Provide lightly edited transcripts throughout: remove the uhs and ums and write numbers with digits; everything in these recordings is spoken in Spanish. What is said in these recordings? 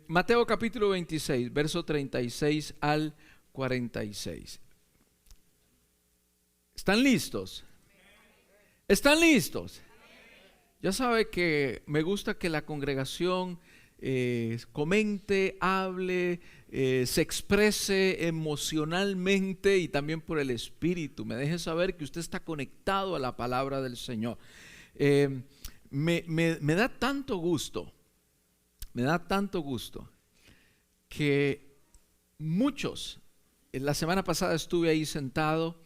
Mateo capítulo 26, verso 36 al 46. ¿Están listos? ¿Están listos? Ya sabe que me gusta que la congregación comente, hable, se exprese emocionalmente y también por el Espíritu. Me deje saber que usted está conectado a la palabra del Señor. Me da tanto gusto, que muchos, la semana pasada estuve ahí sentado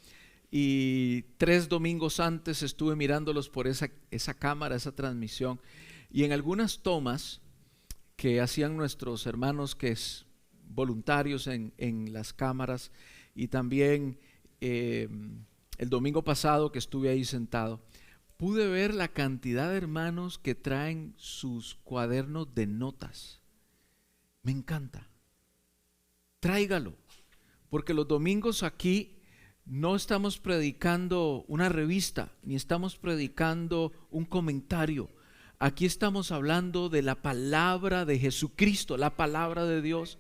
y 3 domingos antes estuve mirándolos por esa cámara, esa transmisión, y en algunas tomas que hacían nuestros hermanos que es voluntarios en las cámaras, y también el domingo pasado que estuve ahí sentado, pude ver la cantidad de hermanos que traen sus cuadernos de notas. Me encanta. Tráigalo, porque los domingos aquí no estamos predicando una revista, ni estamos predicando un comentario. Aquí estamos hablando de la palabra de Jesucristo, la palabra de Dios.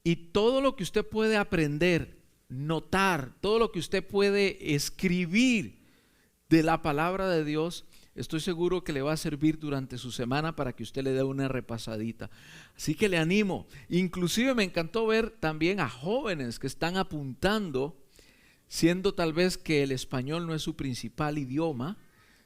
Y todo lo que usted puede aprender, notar, todo lo que usted puede escribir de la palabra de Dios, estoy seguro que le va a servir durante su semana para que usted le dé una repasadita. Así que le animo. Inclusive me encantó ver también a jóvenes que están apuntando, siendo tal vez que el español no es su principal idioma,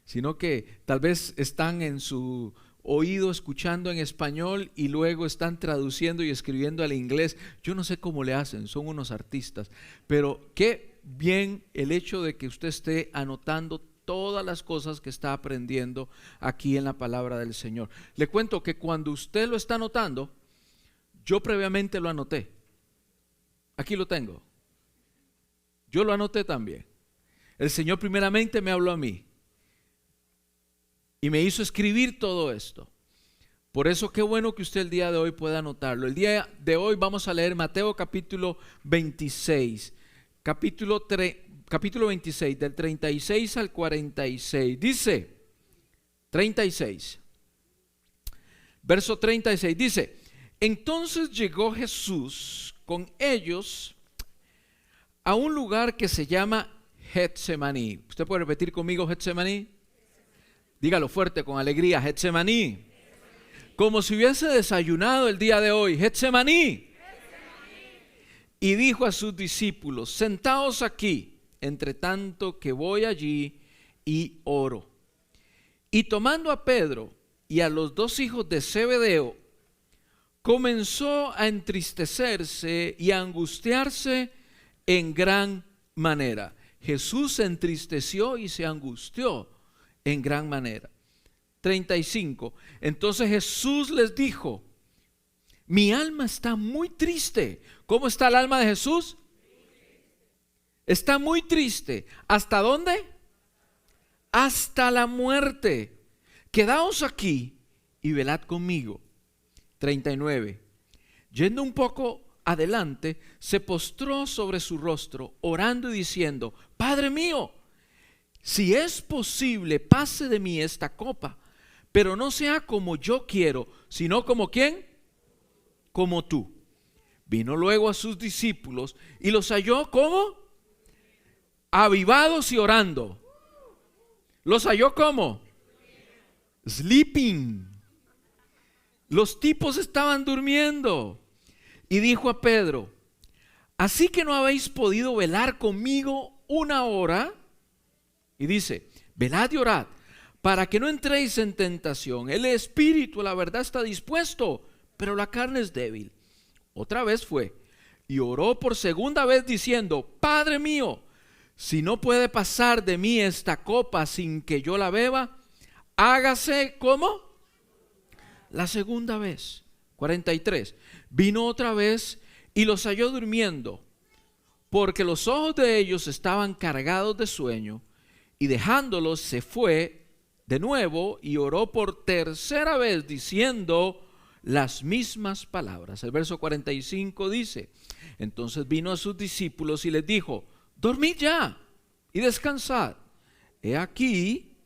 sino que tal vez están en su oído escuchando en español y luego están traduciendo y escribiendo al inglés. Yo no sé cómo le hacen, son unos artistas, pero qué bien el hecho de que usted esté anotando todas las cosas que está aprendiendo aquí en la palabra del Señor. Le cuento que cuando usted lo está anotando, yo previamente lo anoté. Aquí lo tengo. Yo lo anoté también. El Señor primeramente me habló a mí y me hizo escribir todo esto. Por eso qué bueno que usted el día de hoy pueda anotarlo. El día de hoy vamos a leer Mateo capítulo 26, capítulo 26, del 36 al 46. Dice, 36, verso 36, dice: entonces llegó Jesús con ellos a un lugar que se llama Getsemaní. ¿Usted puede repetir conmigo Getsemaní? Dígalo fuerte, con alegría, Getsemaní. Como si hubiese desayunado el día de hoy, Getsemaní. Y dijo a sus discípulos: sentaos aquí, entre tanto que voy allí y oro. Y tomando a Pedro y a los 2 hijos de Zebedeo, comenzó a entristecerse y a angustiarse en gran manera. Jesús se entristeció y se angustió en gran manera. 35. Entonces Jesús les dijo: mi alma está muy triste. ¿Cómo está el alma de Jesús? Está muy triste. ¿Hasta dónde? Hasta la muerte. Quedaos aquí y velad conmigo. 39. Yendo un poco adelante, se postró sobre su rostro, orando y diciendo: Padre mío, si es posible, pase de mí esta copa, pero no sea como yo quiero, sino como ¿quién? Como tú. Vino luego a sus discípulos y los halló ¿cómo? Avivados y orando. ¿Los halló cómo? Sleeping. Los tipos estaban durmiendo. Y dijo a Pedro: ¿así que no habéis podido velar conmigo 1 hora? Y dice: velad y orad, para que no entréis en tentación. El espíritu, la verdad, está dispuesto, pero la carne es débil. Otra vez fue y oró por segunda vez diciendo: Padre mío, si no puede pasar de mí esta copa sin que yo la beba, hágase ¿cómo? La segunda vez. 43. Vino otra vez y los halló durmiendo, porque los ojos de ellos estaban cargados de sueño, y dejándolos se fue de nuevo y oró por tercera vez diciendo las mismas palabras. El verso 45 dice: entonces vino a sus discípulos y les dijo: dormid ya y descansad. He aquí,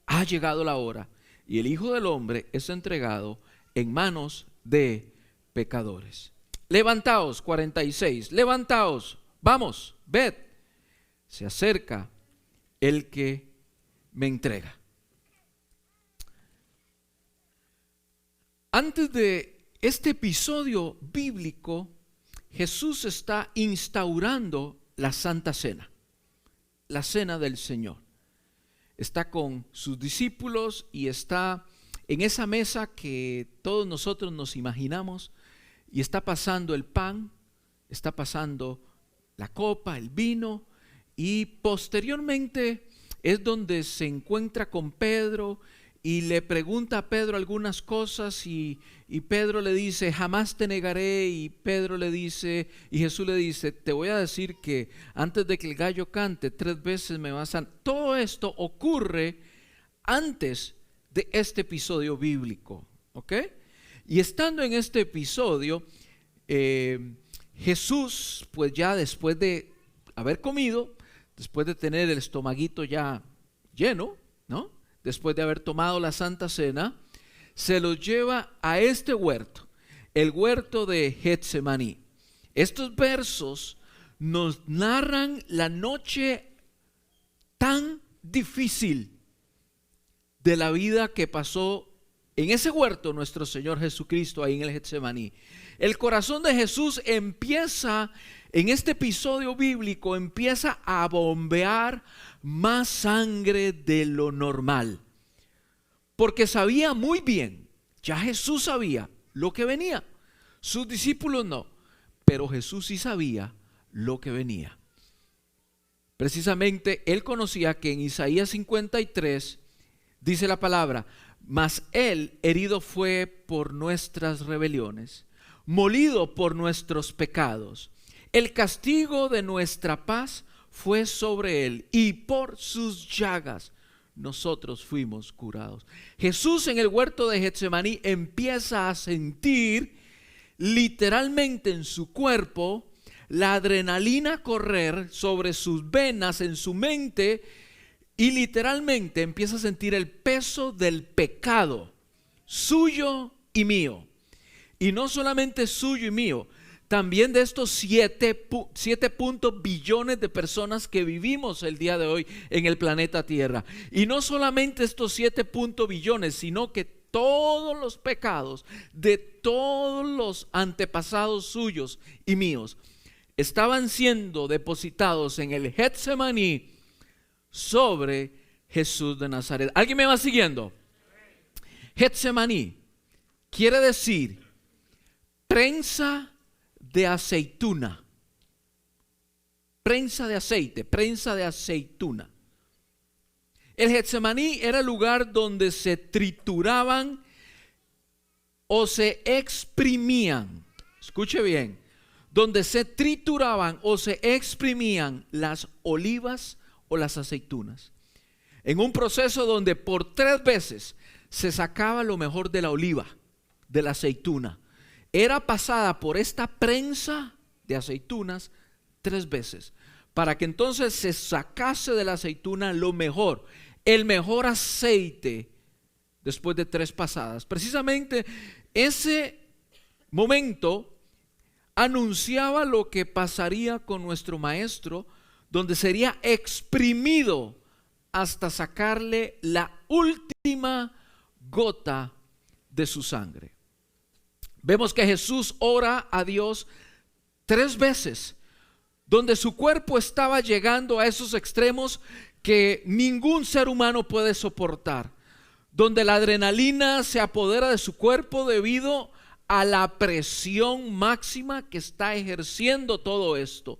ha llegado la hora y el Hijo del Hombre es entregado en manos de pecadores. Levantaos, 46, levantaos, vamos, ved, se acerca el que me entrega. Antes de este episodio bíblico, Jesús está instaurando la Santa Cena, la Cena del Señor. Está con sus discípulos y está en esa mesa que todos nosotros nos imaginamos, y está pasando el pan, está pasando la copa, el vino, y posteriormente es donde se encuentra con Pedro y le pregunta a Pedro algunas cosas, y Pedro le dice: jamás te negaré. Y Pedro le dice, y Jesús le dice: te voy a decir que antes de que el gallo cante 3 veces me vas a... Todo esto ocurre antes de este episodio bíblico, ¿ok? Y estando en este episodio, Jesús, pues ya después de haber comido, después de tener el estomaguito ya lleno, ¿no?, después de haber tomado la Santa Cena, se los lleva a este huerto, el huerto de Getsemaní. Estos versos nos narran la noche tan difícil de la vida que pasó en ese huerto nuestro Señor Jesucristo, ahí en el Getsemaní. El corazón de Jesús empieza, en este episodio bíblico, empieza a bombear más sangre de lo normal, porque sabía muy bien, ya Jesús sabía lo que venía, sus discípulos no, pero Jesús sí sabía lo que venía. Precisamente él conocía que en Isaías 53 dice la palabra: mas él herido fue por nuestras rebeliones, molido por nuestros pecados. El castigo de nuestra paz fue sobre él, y por sus llagas nosotros fuimos curados. Jesús en el huerto de Getsemaní empieza a sentir literalmente en su cuerpo la adrenalina correr sobre sus venas, en su mente, y literalmente empieza a sentir el peso del pecado suyo y mío. Y no solamente suyo y mío, también de estos 7 billones de personas que vivimos el día de hoy en el planeta Tierra. Y no solamente estos 7 billones, sino que todos los pecados de todos los antepasados suyos y míos estaban siendo depositados en el Getsemaní sobre Jesús de Nazaret. ¿Alguien me va siguiendo? Getsemaní quiere decir prensa de aceituna, prensa de aceite, prensa de aceituna. El Getsemaní era el lugar donde se trituraban o se exprimían, escuche bien, donde se trituraban o se exprimían las olivas o las aceitunas, en un proceso donde por 3 veces se sacaba lo mejor de la oliva, de la aceituna. Era pasada por esta prensa de aceitunas 3 veces, para que entonces se sacase de la aceituna lo mejor, el mejor aceite, después de 3 pasadas. Precisamente ese momento anunciaba lo que pasaría con nuestro maestro, donde sería exprimido hasta sacarle la última gota de su sangre. Vemos que Jesús ora a Dios 3 veces, donde su cuerpo estaba llegando a esos extremos que ningún ser humano puede soportar, donde la adrenalina se apodera de su cuerpo debido a la presión máxima que está ejerciendo todo esto.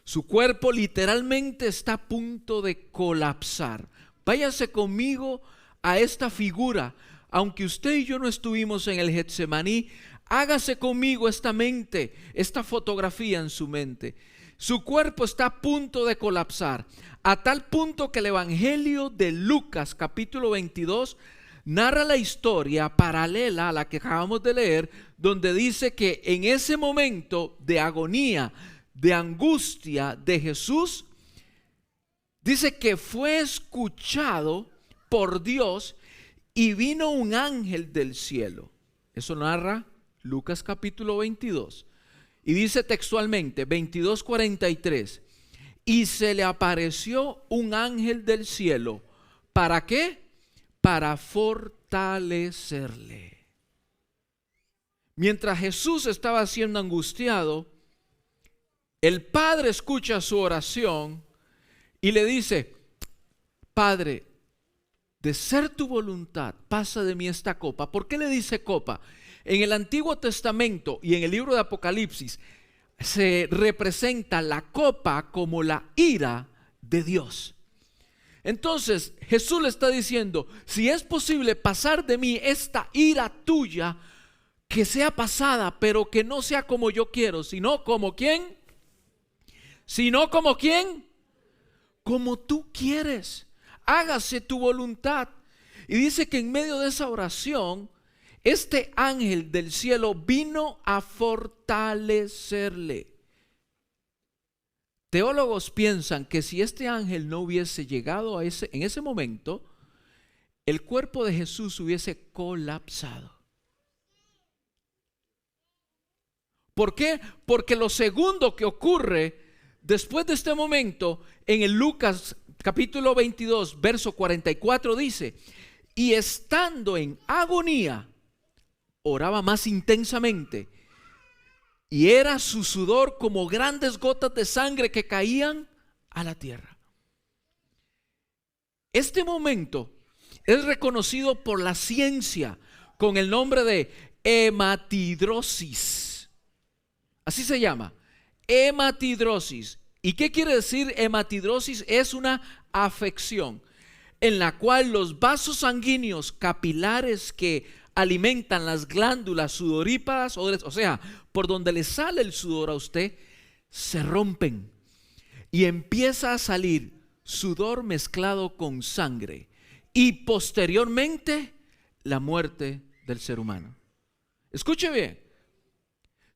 Su cuerpo literalmente está a punto de colapsar. Váyase conmigo a esta figura. Aunque usted y yo no estuvimos en el Getsemaní, hágase conmigo esta mente, esta fotografía en su mente. Su cuerpo está a punto de colapsar, a tal punto que el Evangelio de Lucas capítulo 22 narra la historia paralela a la que acabamos de leer, donde dice que en ese momento de agonía, de angustia de Jesús, dice que fue escuchado por Dios y vino un ángel del cielo. Eso narra Lucas capítulo 22. Y dice textualmente, 22:43. Y se le apareció un ángel del cielo. ¿Para qué? Para fortalecerle. Mientras Jesús estaba siendo angustiado, el Padre escucha su oración y le dice: Padre, de ser tu voluntad, pasa de mí esta copa. ¿Por qué le dice copa? En el Antiguo Testamento y en el libro de Apocalipsis se representa la copa como la ira de Dios. Entonces Jesús le está diciendo: si es posible pasar de mí esta ira tuya, que sea pasada, pero que no sea como yo quiero, sino como ¿quién? Sino como ¿quién? Como tú quieres. Hágase tu voluntad. Y dice que en medio de esa oración, este ángel del cielo vino a fortalecerle. Teólogos piensan que si este ángel no hubiese llegado en ese momento, el cuerpo de Jesús hubiese colapsado. ¿Por qué? Porque lo segundo que ocurre después de este momento, en el Lucas capítulo 22, verso 44 dice: y estando en agonía, oraba más intensamente, y era su sudor como grandes gotas de sangre que caían a la tierra. Este momento es reconocido por la ciencia con el nombre de hematidrosis. Así se llama, hematidrosis. ¿Y qué quiere decir hematidrosis? Es una afección en la cual los vasos sanguíneos capilares que alimentan las glándulas sudoríparas, o sea, por donde le sale el sudor a usted, se rompen y empieza a salir sudor mezclado con sangre, y posteriormente la muerte del ser humano. Escuche bien.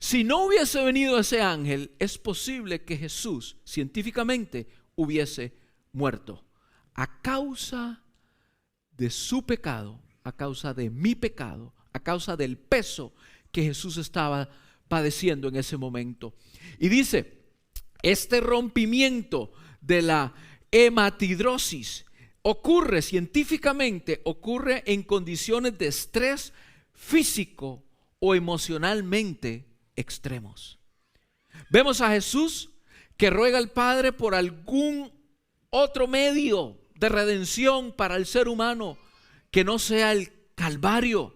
Si no hubiese venido ese ángel, es posible que Jesús científicamente hubiese muerto a causa de su pecado, a causa de mi pecado, a causa del peso que Jesús estaba padeciendo en ese momento. Y dice, este rompimiento de la hematidrosis ocurre científicamente, ocurre en condiciones de estrés físico o emocionalmente extremos. Vemos a Jesús que ruega al Padre por algún otro medio de redención para el ser humano que no sea el Calvario.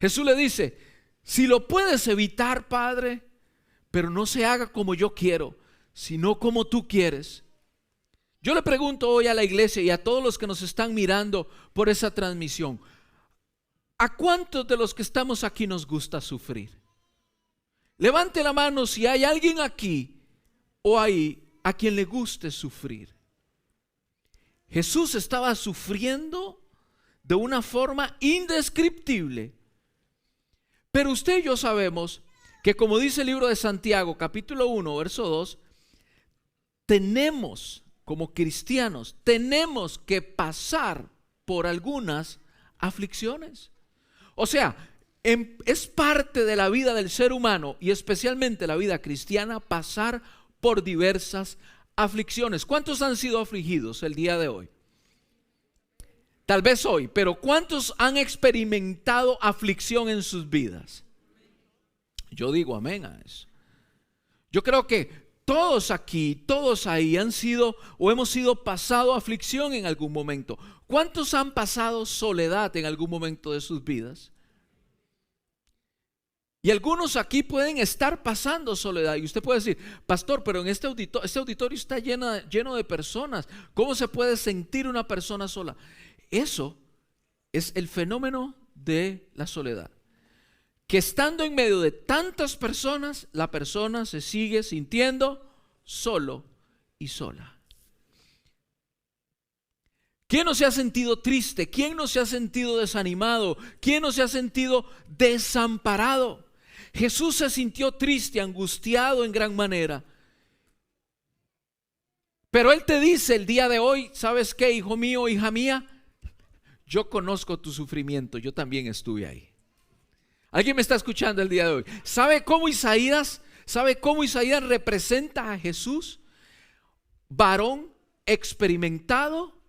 Jesús le dice: si lo puedes evitar, Padre, pero no se haga como yo quiero, sino como tú quieres. Yo le pregunto hoy a la iglesia y a todos los que nos están mirando por esa transmisión: ¿a cuántos de los que estamos aquí nos gusta sufrir? Levante la mano si hay alguien aquí o ahí a quien le guste sufrir. Jesús estaba sufriendo de una forma indescriptible. Pero usted y yo sabemos que, como dice el libro de Santiago, capítulo 1, verso 2, tenemos, como cristianos, tenemos que pasar por algunas aflicciones. O sea, es parte de la vida del ser humano, y especialmente la vida cristiana, pasar por diversas aflicciones. ¿Cuántos han sido afligidos el día de hoy? Tal vez hoy, pero ¿cuántos han experimentado aflicción en sus vidas? Yo digo amén a eso. Yo creo que todos aquí, todos ahí han sido o hemos sido pasado aflicción en algún momento. ¿Cuántos han pasado soledad en algún momento de sus vidas? Y algunos aquí pueden estar pasando soledad. Y usted puede decir: pastor, pero en este auditorio está lleno de personas. ¿Cómo se puede sentir una persona sola? Eso es el fenómeno de la soledad. Que estando en medio de tantas personas, la persona se sigue sintiendo solo y sola. ¿Quién no se ha sentido triste? ¿Quién no se ha sentido desanimado? ¿Quién no se ha sentido desamparado? Jesús se sintió triste, angustiado en gran manera. Pero Él te dice el día de hoy: ¿sabes qué, hijo mío, hija mía? Yo conozco tu sufrimiento, yo también estuve ahí. ¿Alguien me está escuchando el día de hoy? ¿Sabe cómo Isaías representa a Jesús? Varón experimentado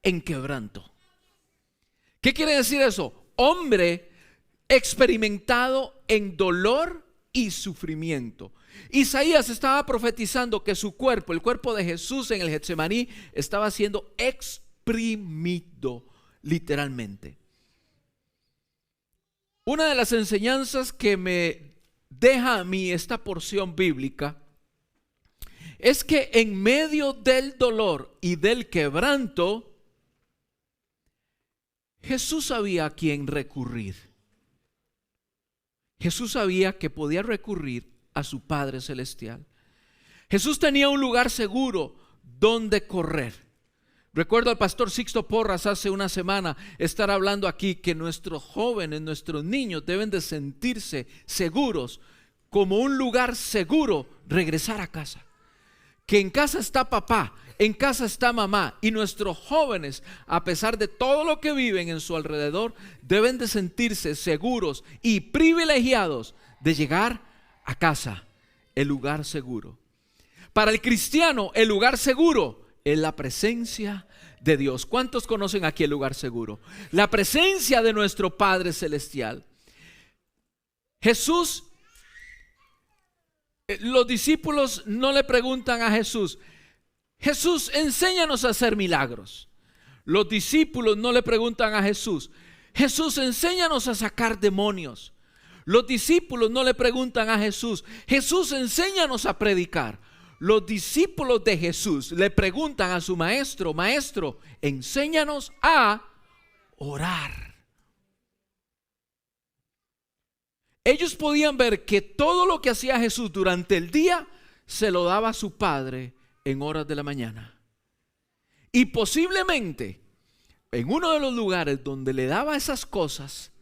en quebranto. ¿Qué quiere decir eso? Hombre experimentado en dolor y sufrimiento. Isaías estaba profetizando que su cuerpo, el cuerpo de Jesús en el Getsemaní, estaba siendo exprimido literalmente. Una de las enseñanzas que me deja a mí esta porción bíblica es que en medio del dolor y del quebranto, Jesús sabía a quién recurrir. Jesús sabía que podía recurrir a su Padre Celestial. Jesús tenía un lugar seguro donde correr. Recuerdo al pastor Sixto Porras hace una semana estar hablando aquí que nuestros jóvenes, nuestros niños deben de sentirse seguros, como un lugar seguro regresar a casa. Que en casa está papá, en casa está mamá, y nuestros jóvenes, a pesar de todo lo que viven en su alrededor, deben de sentirse seguros y privilegiados de llegar a casa, el lugar seguro. Para el cristiano, el lugar seguro es la presencia de Dios. ¿Cuántos conocen aquí el lugar seguro? La presencia de nuestro Padre Celestial. Jesús, los discípulos no le preguntan a Jesús: Jesús, enséñanos a hacer milagros. Los discípulos no le preguntan a Jesús: Jesús, enséñanos a sacar demonios. Los discípulos no le preguntan a Jesús: Jesús, enséñanos a predicar. Los discípulos de Jesús le preguntan a su maestro: Maestro, enséñanos a orar. Ellos podían ver que todo lo que hacía Jesús durante el día se lo daba a su Padre en horas de la mañana. Y posiblemente en uno de los lugares donde le daba esas cosas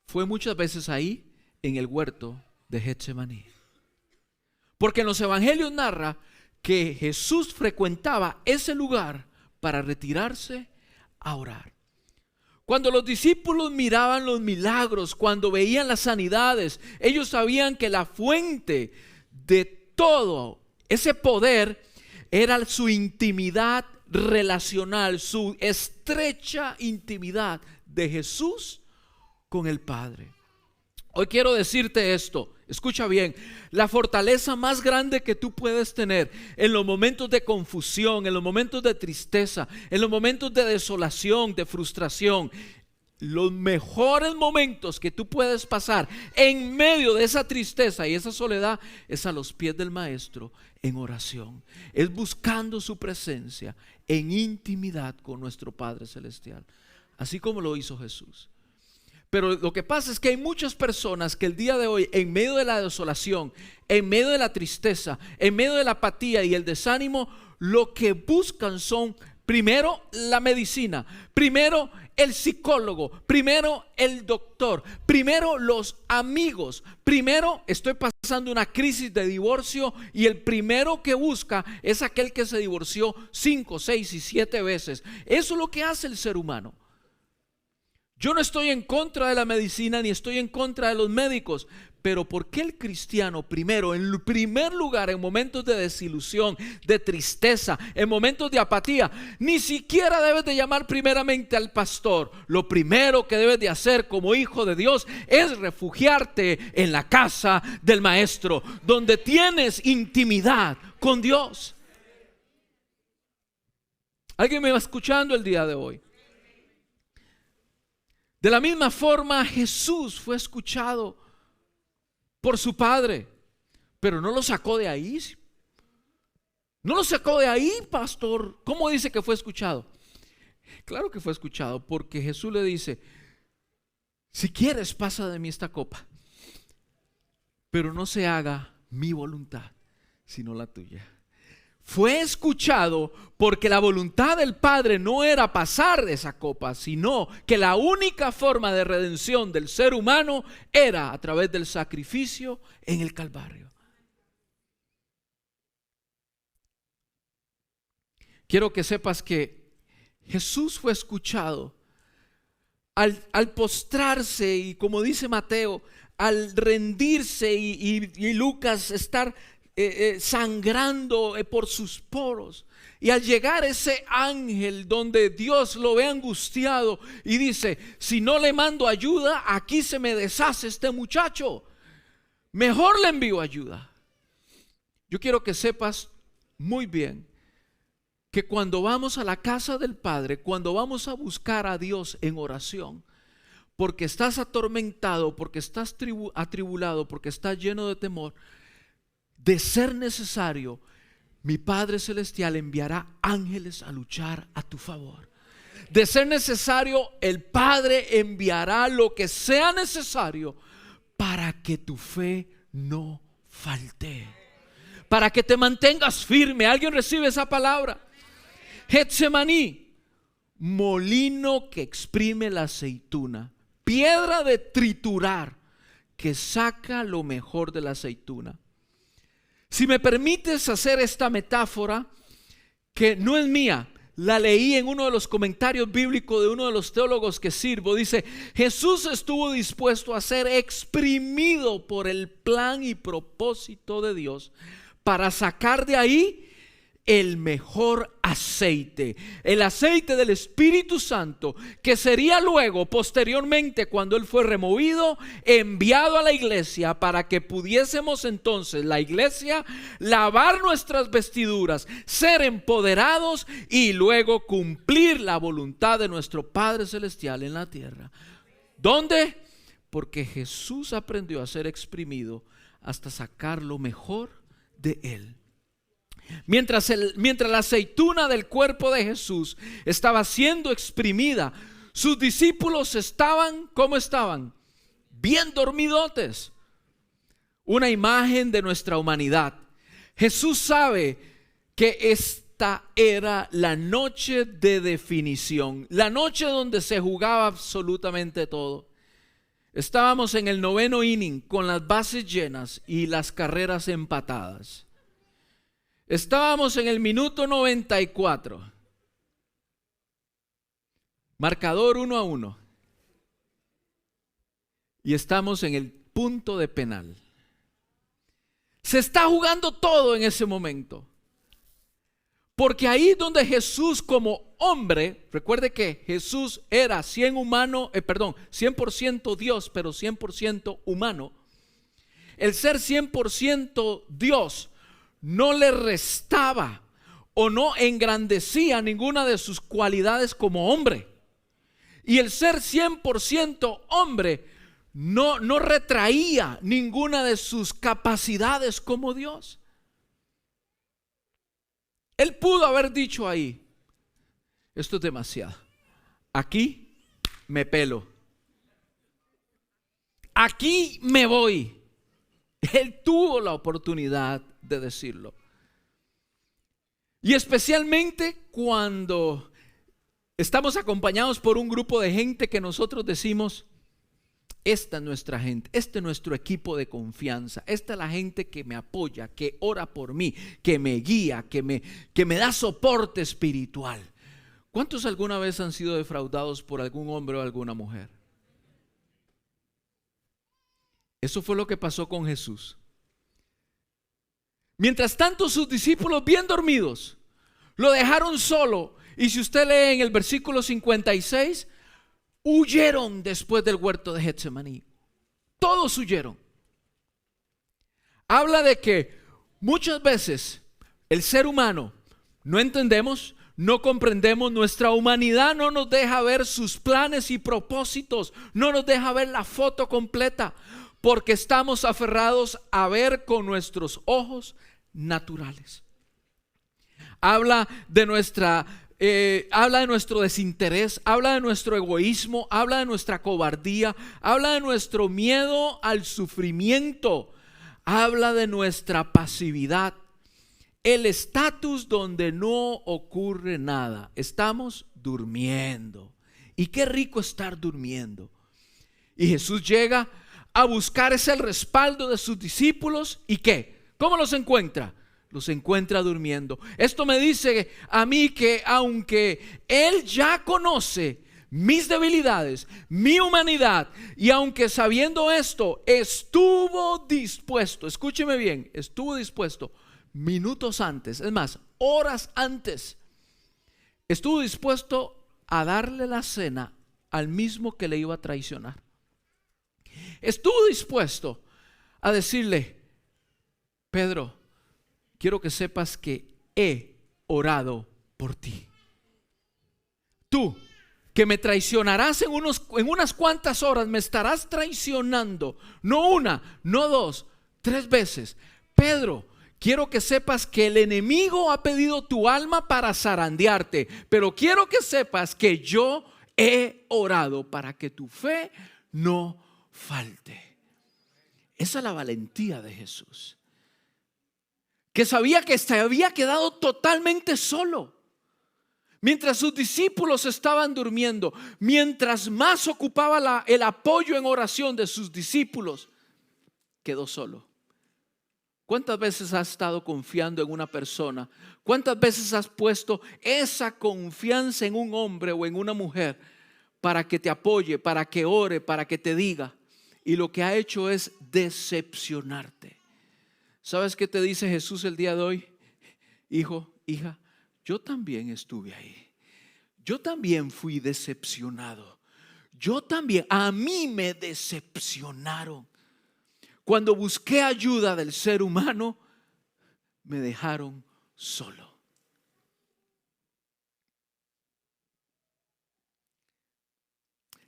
fue muchas veces ahí en el huerto de Getsemaní. Porque en los evangelios narra que Jesús frecuentaba ese lugar para retirarse a orar. Cuando los discípulos miraban los milagros, cuando veían las sanidades, ellos sabían que la fuente de todo ese poder era su intimidad relacional, su estrecha intimidad de Jesús con el Padre. Hoy quiero decirte esto, escucha bien: la fortaleza más grande que tú puedes tener en los momentos de confusión, en los momentos de tristeza, en los momentos de desolación, de frustración, los mejores momentos que tú puedes pasar en medio de esa tristeza y esa soledad es a los pies del Maestro en oración, es buscando su presencia en intimidad con nuestro Padre Celestial, así como lo hizo Jesús. Pero lo que pasa es que hay muchas personas que el día de hoy, en medio de la desolación, en medio de la tristeza, en medio de la apatía y el desánimo, lo que buscan son primero la medicina, primero el psicólogo, primero el doctor, primero los amigos, primero estoy pasando una crisis de divorcio y el primero que busca es aquel que se divorció 5, 6 y 7 veces. Eso es lo que hace el ser humano. Yo no estoy en contra de la medicina ni estoy en contra de los médicos, pero ¿por qué el cristiano primero, en primer lugar, en momentos de desilusión, de tristeza, en momentos de apatía, ni siquiera debes de llamar primeramente al pastor? Lo primero que debes de hacer como hijo de Dios es refugiarte en la casa del Maestro, donde tienes intimidad con Dios. ¿Alguien me va escuchando el día de hoy? De la misma forma, Jesús fue escuchado por su Padre, pero no lo sacó de ahí. No lo sacó de ahí, pastor. ¿Cómo dice que fue escuchado? Claro que fue escuchado, porque Jesús le dice: si quieres, pasa de mí esta copa, pero no se haga mi voluntad, sino la tuya. Fue escuchado porque la voluntad del Padre no era pasar de esa copa, sino que la única forma de redención del ser humano era a través del sacrificio en el Calvario. Quiero que sepas que Jesús fue escuchado al postrarse y, como dice Mateo, al rendirse y Lucas estar sangrando por sus poros, y al llegar ese ángel donde Dios lo ve angustiado y dice: si no le mando ayuda, aquí se me deshace este muchacho, mejor le envío ayuda. Yo quiero que sepas muy bien que cuando vamos a la casa del Padre, cuando vamos a buscar a Dios en oración, porque estás atormentado, porque estás atribulado, porque estás lleno de temor, de ser necesario, mi Padre Celestial enviará ángeles a luchar a tu favor. De ser necesario, el Padre enviará lo que sea necesario para que tu fe no falte, para que te mantengas firme. ¿Alguien recibe esa palabra? Getsemaní, molino que exprime la aceituna, piedra de triturar que saca lo mejor de la aceituna. Si me permites hacer esta metáfora, que no es mía, la leí en uno de los comentarios bíblicos de uno de los teólogos que sirvo. Dice: Jesús estuvo dispuesto a ser exprimido por el plan y propósito de Dios para sacar de ahí el mejor aceite, el aceite del Espíritu Santo, que sería luego, posteriormente, cuando Él fue removido, enviado a la iglesia para que pudiésemos entonces, la iglesia, lavar nuestras vestiduras, ser empoderados y luego cumplir la voluntad de nuestro Padre Celestial en la tierra. ¿Dónde? Porque Jesús aprendió a ser exprimido hasta sacar lo mejor de Él. Mientras la aceituna del cuerpo de Jesús estaba siendo exprimida, sus discípulos estaban, ¿cómo estaban? Bien dormidotes. Una imagen de nuestra humanidad. Jesús sabe que esta era la noche de definición, la noche donde se jugaba absolutamente todo. Estábamos en el 9º inning con las bases llenas y las carreras empatadas. Estábamos en el minuto 94. Marcador 1-1. Y estamos en el punto de penal. Se está jugando todo en ese momento. Porque ahí donde Jesús como hombre, recuerde que Jesús era 100% Dios, pero 100% humano. El ser 100% Dios no le restaba o no engrandecía ninguna de sus cualidades como hombre. Y el ser 100% hombre no retraía ninguna de sus capacidades como Dios. Él pudo haber dicho ahí: esto es demasiado, aquí me pelo, aquí me voy. Él tuvo la oportunidad de decirlo. Y especialmente cuando estamos acompañados por un grupo de gente que nosotros decimos: esta es nuestra gente, este es nuestro equipo de confianza, esta es la gente que me apoya, que ora por mí, que me guía, que me da soporte espiritual. ¿Cuántos alguna vez han sido defraudados por algún hombre o alguna mujer? Eso fue lo que pasó con Jesús. Mientras tanto, sus discípulos, bien dormidos, lo dejaron solo. Y si usted lee en el versículo 56, huyeron después del huerto de Getsemaní. Todos huyeron. Habla de que muchas veces el ser humano no entendemos, no comprendemos, nuestra humanidad no nos deja ver sus planes y propósitos, no nos deja ver la foto completa, porque estamos aferrados a ver con nuestros ojos naturales. Habla de nuestro desinterés, habla de nuestro egoísmo, habla de nuestra cobardía, habla de nuestro miedo al sufrimiento, habla de nuestra pasividad, el estatus donde no ocurre nada. Estamos durmiendo. Y qué rico estar durmiendo. Y Jesús llega a buscar ese respaldo de sus discípulos. ¿Y qué? ¿Cómo los encuentra? Los encuentra durmiendo. Esto me dice a mí que aunque Él ya conoce mis debilidades, mi humanidad. Y aunque sabiendo esto, estuvo dispuesto, escúcheme bien, estuvo dispuesto minutos antes, es más, horas antes, estuvo dispuesto a darle la cena al mismo que le iba a traicionar. Estuvo dispuesto a decirle: Pedro, quiero que sepas que he orado por ti. Tú, que me traicionarás en unas cuantas horas, me estarás traicionando, no una, no dos, 3 veces. Pedro, quiero que sepas que el enemigo ha pedido tu alma para zarandearte, pero quiero que sepas que yo he orado para que tu fe no falte. Esa es la valentía de Jesús, que sabía que se había quedado totalmente solo. Mientras sus discípulos estaban durmiendo, mientras más ocupaba el apoyo en oración de sus discípulos, quedó solo. ¿Cuántas veces has estado confiando en una persona? ¿Cuántas veces has puesto esa confianza en un hombre o en una mujer para que te apoye, para que ore, para que te diga? Y lo que ha hecho es decepcionarte. ¿Sabes qué te dice Jesús el día de hoy? Hijo, hija, yo también estuve ahí. Yo también fui decepcionado. Yo también, a mí me decepcionaron. Cuando busqué ayuda del ser humano, me dejaron solo.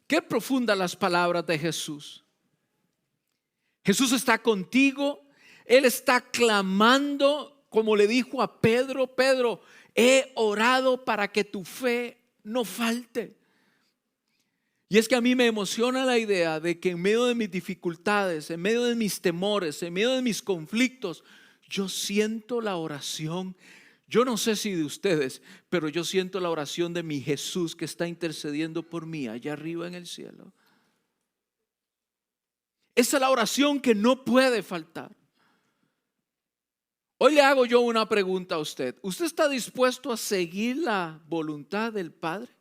Qué profundas las palabras de Jesús. Jesús está contigo. Él está clamando, como le dijo a Pedro: Pedro, he orado para que tu fe no falte. Y es que a mí me emociona la idea de que en medio de mis dificultades, en medio de mis temores, en medio de mis conflictos, yo siento la oración. Yo no sé si de ustedes, pero yo siento la oración de mi Jesús que está intercediendo por mí allá arriba en el cielo. Esa es la oración que no puede faltar. Hoy le hago yo una pregunta a usted. ¿Usted está dispuesto a seguir la voluntad del Padre?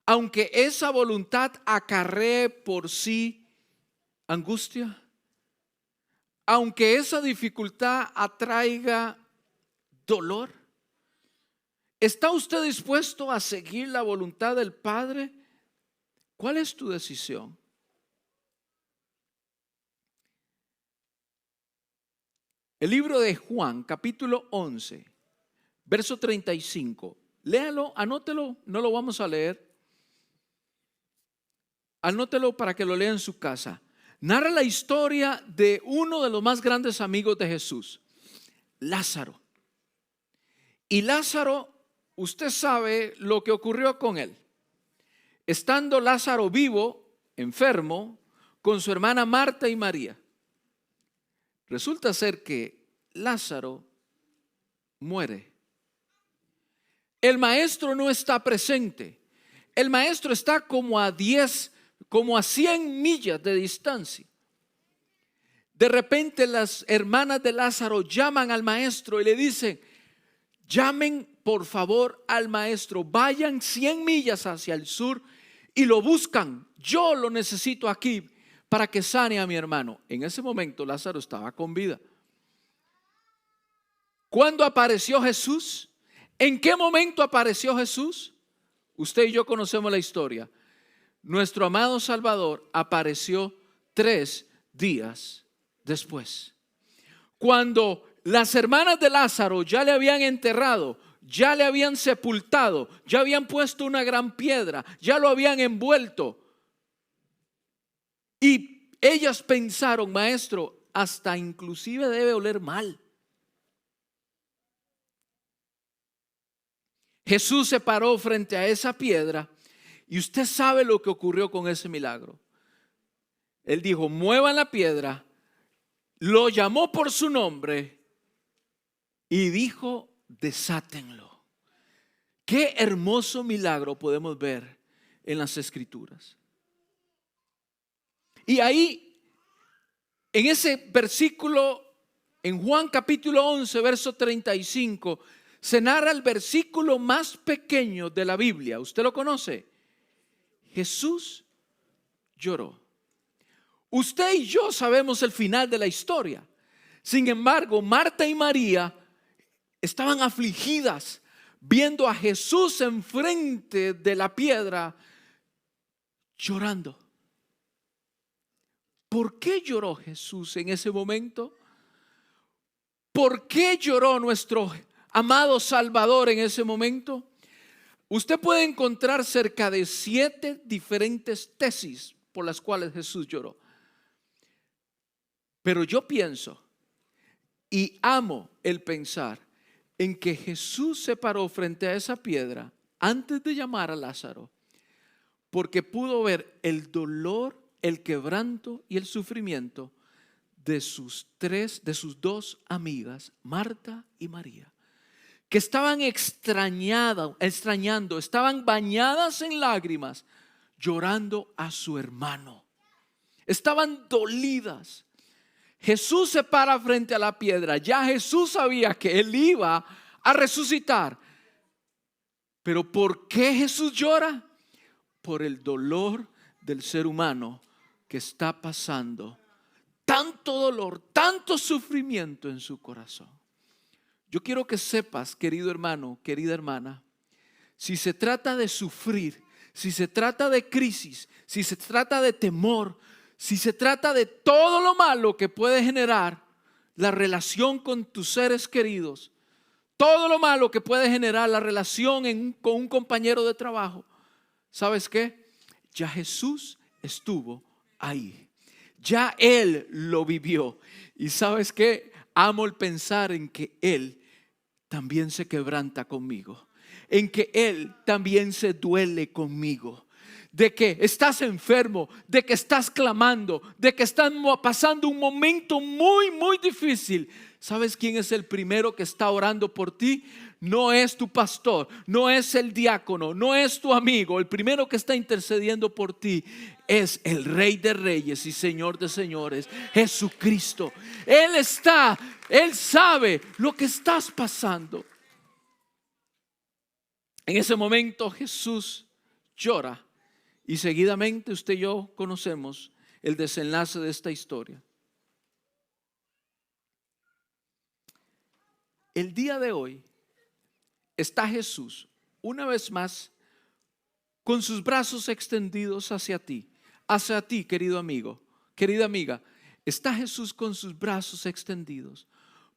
Aunque esa voluntad acarree por sí angustia, aunque esa dificultad atraiga dolor, ¿está usted dispuesto a seguir la voluntad del Padre? ¿Cuál es tu decisión? El libro de Juan, capítulo 11, verso 35. Léalo, anótelo, no lo vamos a leer. Anótelo para que lo lea en su casa. Narra la historia de uno de los más grandes amigos de Jesús, Lázaro. Y Lázaro, usted sabe lo que ocurrió con él. Estando Lázaro vivo, enfermo, con su hermana Marta y María, resulta ser que Lázaro muere. El maestro no está presente. El maestro está como a 100 millas de distancia. De repente las hermanas de Lázaro llaman al maestro y le dicen: llamen por favor al maestro, vayan 100 millas hacia el sur y lo buscan. Yo lo necesito aquí para que sane a mi hermano. En ese momento Lázaro estaba con vida. ¿Cuándo apareció Jesús? ¿En qué momento apareció Jesús? Usted y yo conocemos la historia. Nuestro amado Salvador apareció 3 días después. Cuando las hermanas de Lázaro ya le habían enterrado, ya le habían sepultado, ya habían puesto una gran piedra, ya lo habían envuelto. Y ellas pensaron: maestro, hasta inclusive debe oler mal. Jesús se paró frente a esa piedra y usted sabe lo que ocurrió con ese milagro. Él dijo: muevan la piedra, lo llamó por su nombre y dijo: desátenlo. Qué hermoso milagro podemos ver en las Escrituras. Y ahí, en ese versículo, en Juan capítulo 11, verso 35, se narra el versículo más pequeño de la Biblia. ¿Usted lo conoce? Jesús lloró. Usted y yo sabemos el final de la historia. Sin embargo, Marta y María estaban afligidas viendo a Jesús enfrente de la piedra llorando. ¿Por qué lloró Jesús en ese momento? ¿Por qué lloró nuestro amado Salvador en ese momento? Usted puede encontrar cerca de 7 diferentes tesis por las cuales Jesús lloró. Pero yo pienso y amo el pensar en que Jesús se paró frente a esa piedra antes de llamar a Lázaro, porque pudo ver el dolor, el quebranto y el sufrimiento de sus 2 amigas, Marta y María, que estaban extrañando, estaban bañadas en lágrimas, llorando a su hermano. Estaban dolidas. Jesús se para frente a la piedra. Ya Jesús sabía que él iba a resucitar. Pero ¿por qué Jesús llora? Por el dolor del ser humano que está pasando tanto dolor, tanto sufrimiento en su corazón. Yo quiero que sepas, querido hermano, querida hermana, si se trata de sufrir, si se trata de crisis, si se trata de temor, si se trata de todo lo malo que puede generar la relación con tus seres queridos, todo lo malo que puede generar la relación con un compañero de trabajo, ¿sabes qué? Ya Jesús estuvo ahí. Ya Él lo vivió. Y ¿sabes qué? Amo el pensar en que Él también se quebranta conmigo, en que Él también se duele conmigo, de que estás enfermo, de que estás clamando, de que estás pasando un momento muy, muy difícil. ¿Sabes quién es el primero que está orando por ti? No es tu pastor, no es el diácono, no es tu amigo. El primero que está intercediendo por ti es el Rey de Reyes y Señor de Señores, Jesucristo. Él sabe lo que estás pasando. En ese momento Jesús llora y seguidamente usted y yo conocemos el desenlace de esta historia. El día de hoy está Jesús una vez más con sus brazos extendidos hacia ti, querido amigo, querida amiga. Está Jesús con sus brazos extendidos.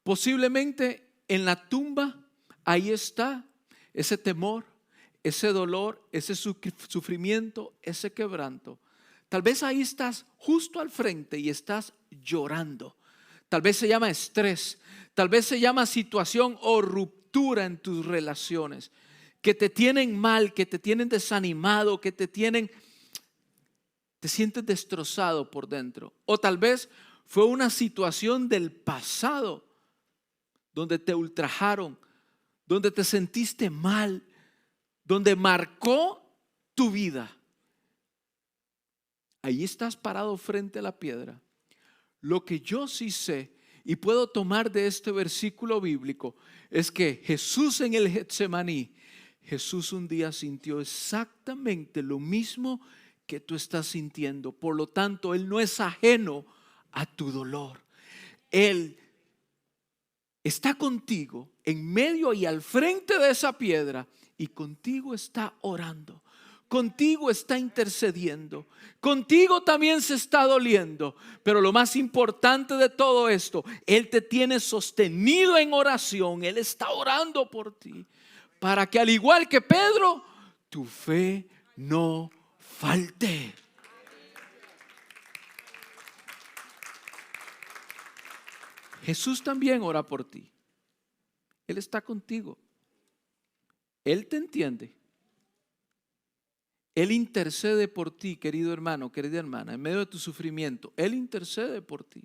Posiblemente en la tumba, ahí está ese temor, ese dolor, ese sufrimiento, ese quebranto. Tal vez ahí estás justo al frente y estás llorando. Tal vez se llama estrés, tal vez se llama situación o ruptura en tus relaciones, que te tienen mal, que te tienen desanimado, que te sientes destrozado por dentro. O tal vez fue una situación del pasado donde te ultrajaron, donde te sentiste mal, donde marcó tu vida. Ahí estás parado frente a la piedra. Lo que yo sí sé y puedo tomar de este versículo bíblico es que Jesús en el Getsemaní, Jesús un día sintió exactamente lo mismo que tú estás sintiendo. Por lo tanto, Él no es ajeno a tu dolor. Él está contigo en medio y al frente de esa piedra y contigo está orando. Contigo está intercediendo, contigo también se está doliendo, pero lo más importante de todo esto, Él te tiene sostenido en oración. Él está orando por ti, para que al igual que Pedro, tu fe no falte. Jesús también ora por ti. Él está contigo. Él te entiende. Él intercede por ti, querido hermano, querida hermana, en medio de tu sufrimiento. Él intercede por ti.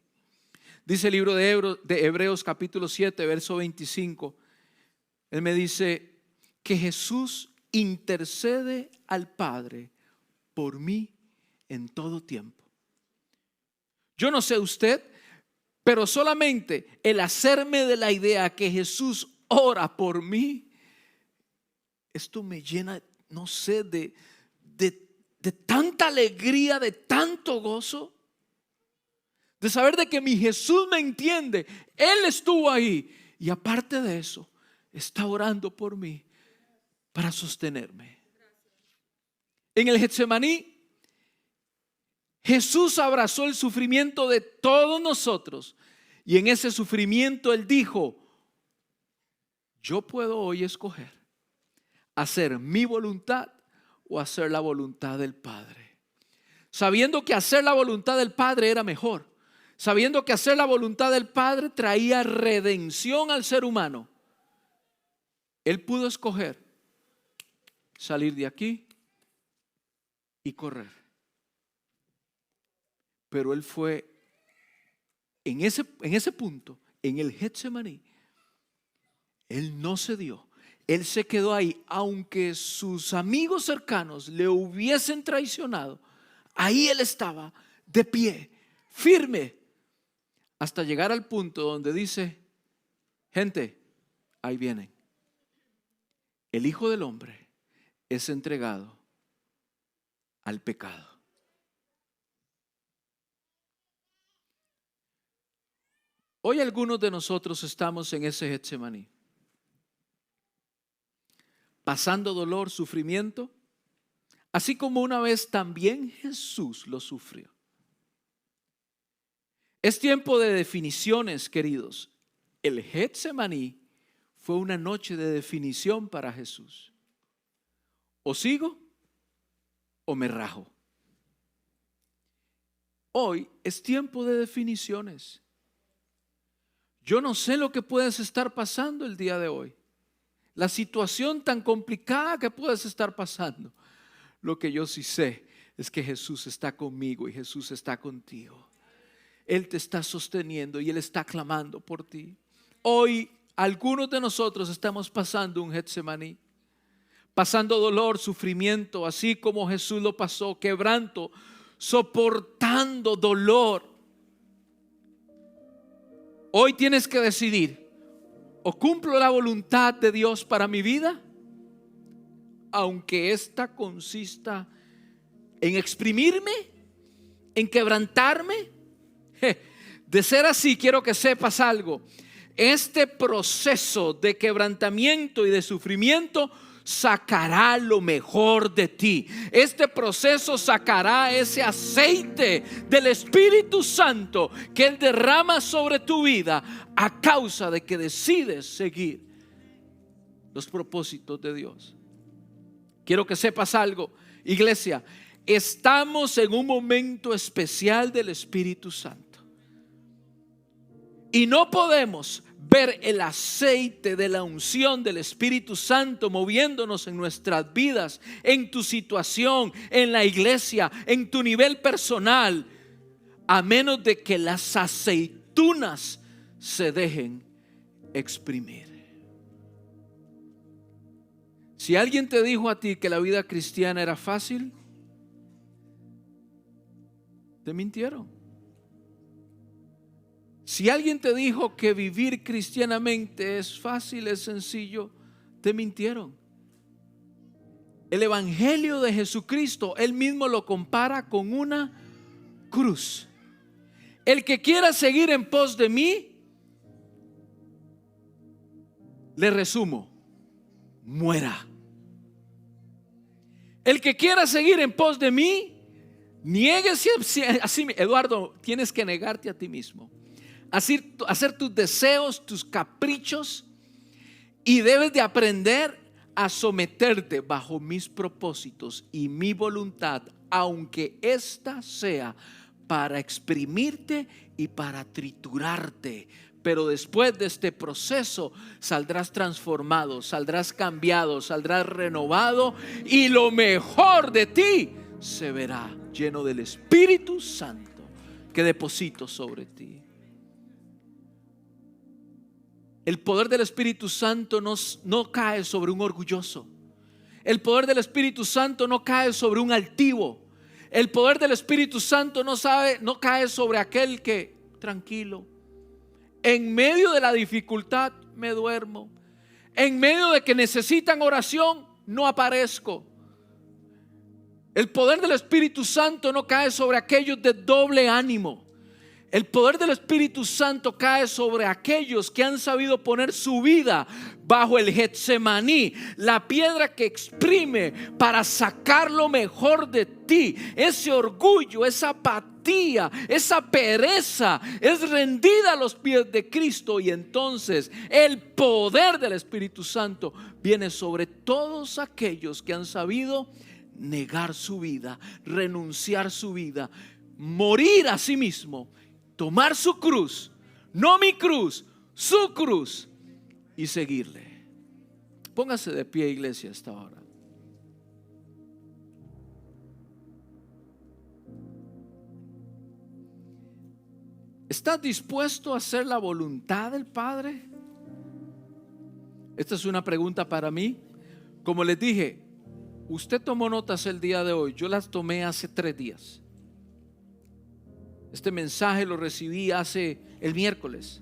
Dice el libro de Hebreos capítulo 7, verso 25. Él me dice que Jesús intercede al Padre por mí en todo tiempo. Yo no sé usted, pero solamente el hacerme de la idea que Jesús ora por mí, esto me llena, no sé, de tanta alegría, de tanto gozo, de saber de que mi Jesús me entiende. Él estuvo ahí y aparte de eso, está orando por mí para sostenerme. En el Getsemaní, Jesús abrazó el sufrimiento de todos nosotros y en ese sufrimiento Él dijo: yo puedo hoy escoger hacer mi voluntad o hacer la voluntad del Padre. Sabiendo que hacer la voluntad del Padre era mejor, sabiendo que hacer la voluntad del Padre traía redención al ser humano, Él pudo escoger salir de aquí y correr. Pero Él fue en ese punto, en el Getsemaní, Él no cedió. Él se quedó ahí, aunque sus amigos cercanos le hubiesen traicionado. Ahí Él estaba de pie, firme, hasta llegar al punto donde dice: gente, ahí vienen. El Hijo del Hombre es entregado al pecado. Hoy algunos de nosotros estamos en ese Getsemaní, pasando dolor, sufrimiento, así como una vez también Jesús lo sufrió. Es tiempo de definiciones, queridos. El Getsemaní fue una noche de definición para Jesús. O sigo o me rajo. Hoy es tiempo de definiciones. Yo no sé lo que puedes estar pasando el día de hoy, la situación tan complicada que puedes estar pasando. Lo que yo sí sé es que Jesús está conmigo y Jesús está contigo. Él te está sosteniendo y Él está clamando por ti. Hoy algunos de nosotros estamos pasando un Getsemaní, pasando dolor, sufrimiento, así como Jesús lo pasó, quebranto, soportando dolor. Hoy tienes que decidir: o cumplo la voluntad de Dios para mi vida, aunque esta consista en exprimirme, en quebrantarme. De ser así, quiero que sepas algo: este proceso de quebrantamiento y de sufrimiento sacará lo mejor de ti. Este proceso sacará ese aceite del Espíritu Santo que Él derrama sobre tu vida a causa de que decides seguir los propósitos de Dios. Quiero que sepas algo, iglesia: estamos en un momento especial del Espíritu Santo y no podemos ver el aceite de la unción del Espíritu Santo moviéndonos en nuestras vidas, en tu situación, en la iglesia, en tu nivel personal, a menos de que las aceitunas se dejen exprimir. Si alguien te dijo a ti que la vida cristiana era fácil, te mintieron. Si alguien te dijo que vivir cristianamente es fácil, es sencillo, te mintieron. El evangelio de Jesucristo, Él mismo lo compara con una cruz. El que quiera seguir en pos de mí, le resumo: muera. El que quiera seguir en pos de mí, niéguese así. Eduardo, tienes que negarte a ti mismo, hacer tus deseos, tus caprichos, y debes de aprender a someterte bajo mis propósitos y mi voluntad, aunque esta sea para exprimirte y para triturarte. Pero después de este proceso saldrás transformado, saldrás cambiado, saldrás renovado, y lo mejor de ti se verá lleno del Espíritu Santo que deposito sobre ti. El poder del Espíritu Santo no cae sobre un orgulloso. El poder del Espíritu Santo no cae sobre un altivo. El poder del Espíritu Santo no cae sobre aquel que, tranquilo, en medio de la dificultad me duermo. En medio de que necesitan oración, no aparezco. El poder del Espíritu Santo no cae sobre aquellos de doble ánimo. El poder del Espíritu Santo cae sobre aquellos que han sabido poner su vida bajo el Getsemaní, la piedra que exprime para sacar lo mejor de ti. Ese orgullo, esa apatía, esa pereza es rendida a los pies de Cristo, y entonces el poder del Espíritu Santo viene sobre todos aquellos que han sabido negar su vida, renunciar su vida, morir a sí mismo, tomar su cruz, no mi cruz, su cruz, y seguirle. Póngase de pie, iglesia, hasta ahora. ¿Estás dispuesto a hacer la voluntad del Padre? Esta es una pregunta para mí. Como les dije, usted tomó notas el día de hoy, yo las tomé hace 3 días. Este mensaje lo recibí el miércoles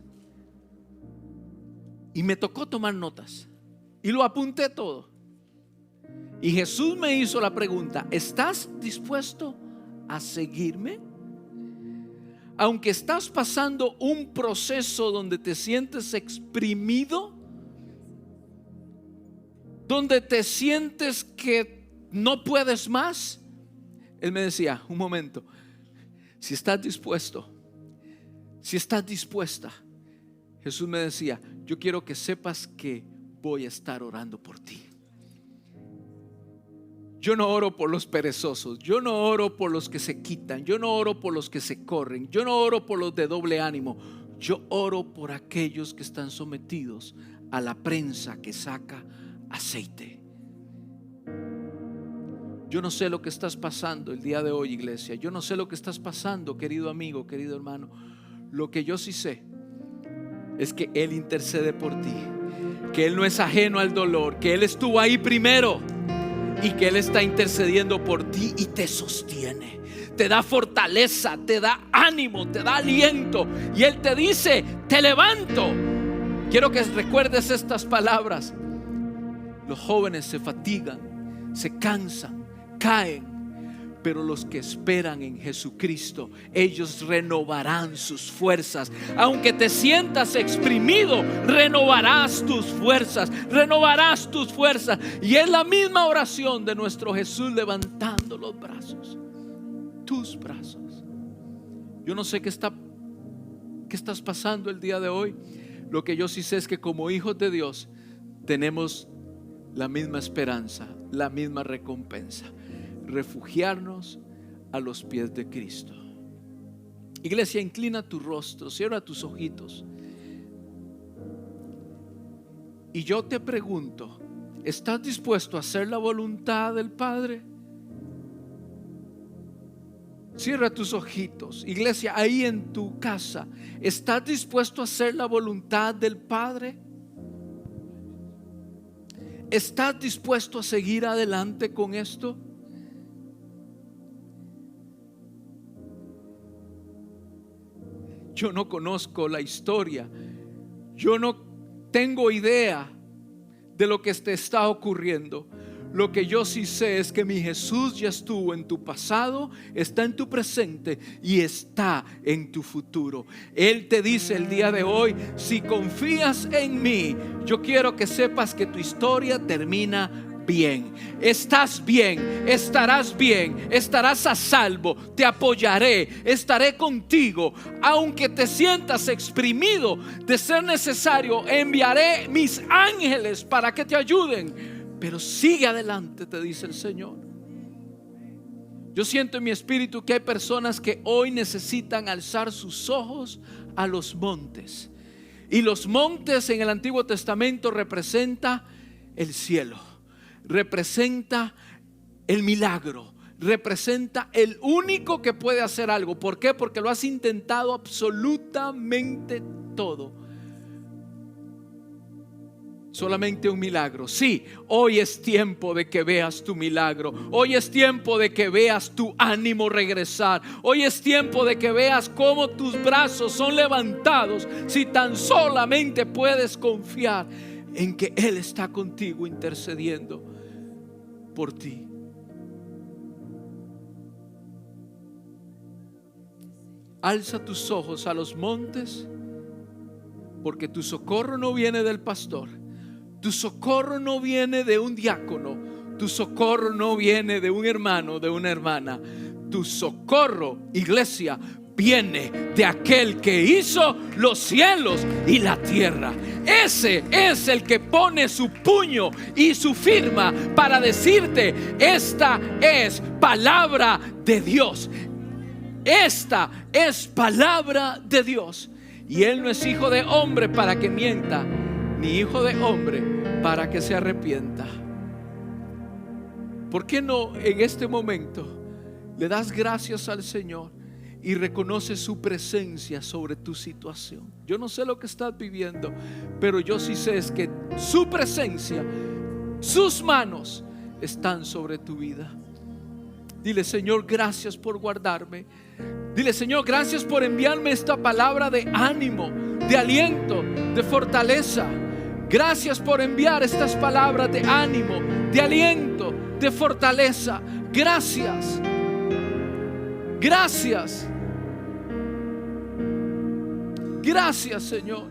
y me tocó tomar notas y lo apunté todo. Y Jesús me hizo la pregunta: ¿estás dispuesto a seguirme? Aunque estás pasando un proceso donde te sientes exprimido, donde te sientes que no puedes más, Él me decía: un momento, si estás dispuesto, si estás dispuesta, Jesús me decía: yo quiero que sepas que voy a estar orando por ti. Yo no oro por los perezosos, yo no oro por los que se quitan, yo no oro por los que se corren, yo no oro por los de doble ánimo. Yo oro por aquellos que están sometidos a la prensa que saca aceite. Yo no sé lo que estás pasando el día de hoy, iglesia. Yo no sé lo que estás pasando, querido amigo, querido hermano. Lo que yo sí sé es que Él intercede por ti, que Él no es ajeno al dolor, que Él estuvo ahí primero y que Él está intercediendo por ti y te sostiene, te da fortaleza, te da ánimo, te da aliento, y Él te dice: te levanto. Quiero que recuerdes estas palabras. Los jóvenes se fatigan, se cansan, caen, pero los que esperan en Jesucristo, ellos renovarán sus fuerzas. Aunque te sientas exprimido, renovarás tus fuerzas, renovarás tus fuerzas. Y es la misma oración de nuestro Jesús, levantando los brazos, tus brazos. Yo no sé qué estás pasando el día de hoy. Lo que yo sí sé es que como hijos de Dios tenemos la misma esperanza, la misma recompensa: refugiarnos a los pies de Cristo. Iglesia, inclina tu rostro, cierra tus ojitos, y yo te pregunto: ¿estás dispuesto a hacer la voluntad del Padre? Cierra tus ojitos, iglesia, ahí en tu casa. ¿Estás dispuesto a hacer la voluntad del Padre? ¿Estás dispuesto a seguir adelante con esto? Yo no conozco la historia, yo no tengo idea de lo que te está ocurriendo. Lo que yo sí sé es que mi Jesús ya estuvo en tu pasado, está en tu presente y está en tu futuro. Él te dice el día de hoy: si confías en mí, yo quiero que sepas que tu historia termina bien. Estás bien, estarás bien, estarás a salvo. Te apoyaré, estaré contigo. Aunque te sientas exprimido, de ser necesario, enviaré mis ángeles para que te ayuden. Pero sigue adelante, te dice el Señor. Yo siento en mi espíritu que hay personas que hoy necesitan alzar sus ojos a los montes. Y los montes en el Antiguo Testamento representa el cielo, representa el milagro, representa el único que puede hacer algo. ¿Por qué? Porque lo has intentado absolutamente todo. Solamente un milagro. Sí, hoy es tiempo de que veas tu milagro. Hoy es tiempo de que veas tu ánimo regresar. Hoy es tiempo de que veas cómo tus brazos son levantados. Si tan solamente puedes confiar en que Él está contigo intercediendo por ti. Alza tus ojos a los montes, porque tu socorro no viene del pastor, tu socorro no viene de un diácono, tu socorro no viene de un hermano, de una hermana. Tu socorro, iglesia, viene de aquel que hizo los cielos y la tierra. Ese es el que pone su puño y su firma para decirte: esta es palabra de Dios. Esta es palabra de Dios. Y Él no es hijo de hombre para que mienta, ni hijo de hombre para que se arrepienta. ¿Por qué no en este momento le das gracias al Señor y reconoces su presencia sobre tu situación? Yo no sé lo que estás viviendo, pero yo sí sé es que su presencia, sus manos están sobre tu vida. Dile: Señor, gracias por guardarme. Dile: Señor, gracias por enviarme esta palabra de ánimo, de aliento, de fortaleza. Gracias por enviar estas palabras de ánimo, de aliento, de fortaleza. Gracias. Gracias. Gracias, Señor.